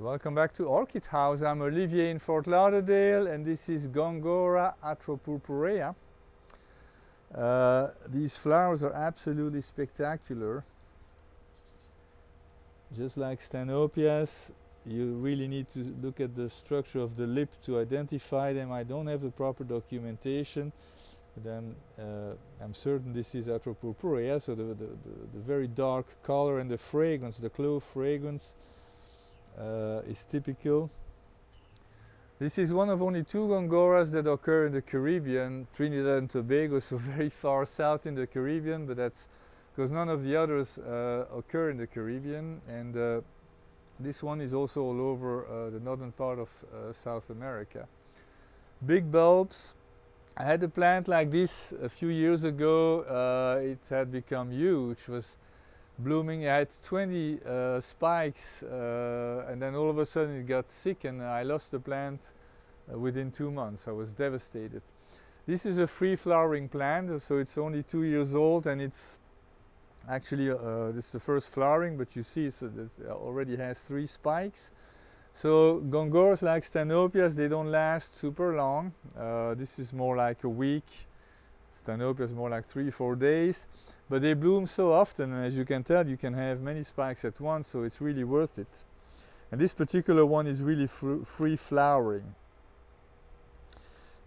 So welcome back to Orchid House. I'm Olivier in Fort Lauderdale, and this is Gongora atropurpurea. These flowers are absolutely spectacular. Just like Stenopias, you really need to look at the structure of the lip to identify them. I don't have the proper documentation, but I'm certain this is atropurpurea, so the very dark color and the fragrance, the clove fragrance, is typical. This is one of only two Gongoras that occur in the Caribbean, Trinidad and Tobago, so very far south in the Caribbean, but that's because none of the others occur in the Caribbean, and this one is also all over the northern part of South America. Big bulbs. I had a plant like this a few years ago. It had become huge, was blooming. I had 20 spikes, and then all of a sudden it got sick and I lost the plant within 2 months. I was devastated. This is a free flowering plant, so it's only 2 years old, and it's actually this is the first flowering, but you see it already has 3 spikes. So Gongoras, like Stenopias, they don't last super long. This is more like a week. Stenopias more like 3-4 days. But they bloom so often, and as you can tell, you can have many spikes at once, so it's really worth it. And this particular one is really free flowering.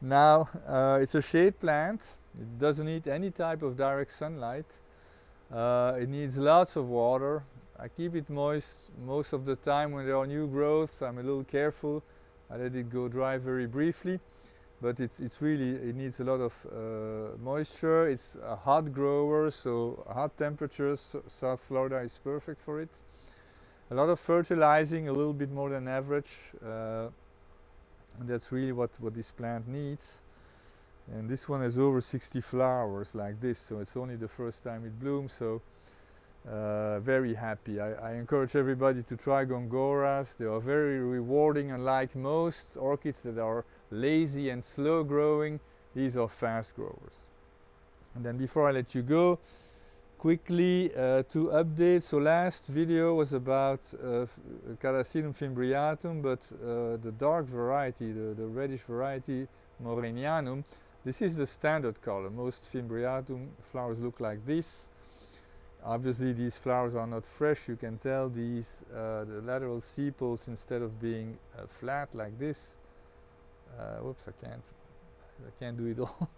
Now, it's a shade plant. It doesn't need any type of direct sunlight. It needs lots of water. I keep it moist most of the time when there are new growths. I'm a little careful. I let it go dry very briefly. But it needs a lot of moisture. It's a hot grower, so hot temperatures. South Florida is perfect for it. A lot of fertilizing, a little bit more than average, and that's really what this plant needs. And this one has over 60 flowers like this, so it's only the first time it blooms, so very happy. I encourage everybody to try Gongoras. They are very rewarding, unlike most orchids that are lazy and slow growing. These are fast growers. And then before I let you go, quickly 2 updates. So last video was about Catasetum fimbriatum, but the dark variety, the reddish variety, morrenianum, this is the standard color. Most fimbriatum flowers look like this. Obviously these flowers are not fresh. You can tell these the lateral sepals, instead of being flat like this, whoops, I can't do it all.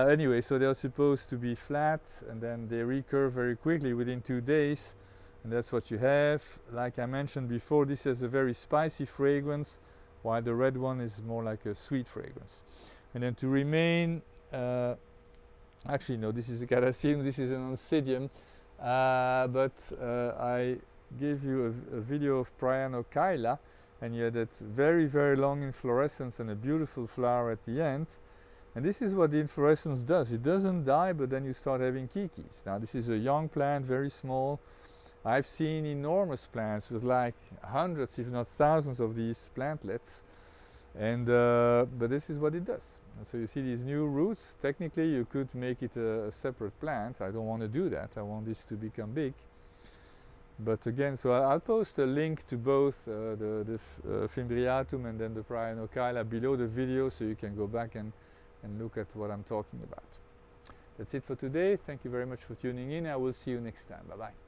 Anyway, so they're supposed to be flat, and then they recurve very quickly within 2 days, and that's what you have. Like I mentioned before, this has a very spicy fragrance, while the red one is more like a sweet fragrance. And then to remain, actually no, this is a Catasetum, this is an Oncidium, but I gave you a video of prionochila, and you had that very, very long inflorescence and a beautiful flower at the end. And this is what the inflorescence does. It doesn't die, but then you start having kikis. Now this is a young plant, very small. I've seen enormous plants with like hundreds, if not thousands, of these plantlets. And but this is what it does. And so you see these new roots. Technically you could make it a separate plant. I don't want to do that. I want this to become big. But again, so I'll post a link to both the fimbriatum and then the prionochila below the video, so you can go back and look at what I'm talking about. That's it for today. Thank you very much for tuning in. I will see you next time. Bye bye.